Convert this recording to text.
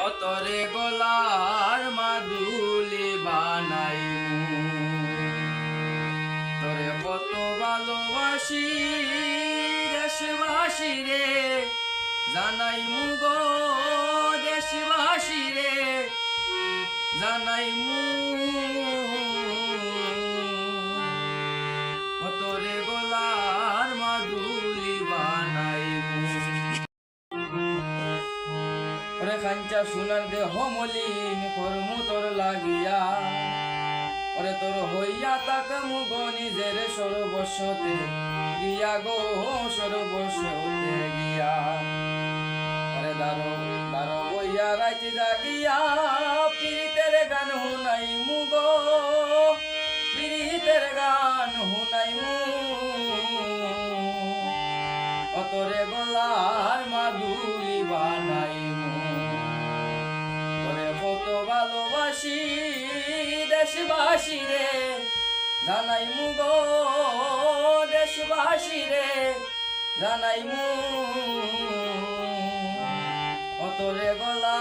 অতরে গলার মাদুলি বানাইমু তোরে কত ভালোবাসি দেশবাসী রে জানাইমু গো দেশবাসী রে জানাইমু অতরে গলার মাদুলি বানাইমু ওরে খাঞ্চা সোনার দেহ মলিন কর্ম তোর লাগিয়া ওরে তোর হইয়া তাকামু গো নিজের সর্বস্বতে গিয়া গো সর্বস্বতে গিয়া ওরে দারো দারো বইয়া রাইতে জাগিয়া পীড়িতের গান হুনাইমু গো পীড়িতের গান হুনাইমু অতরে গলার মাদুলি বানাইমু তোরে কত ভালোবাসি দেশবাসী রে জানাইমু গো দেশবাসী রে জানাইমু অতরে গলা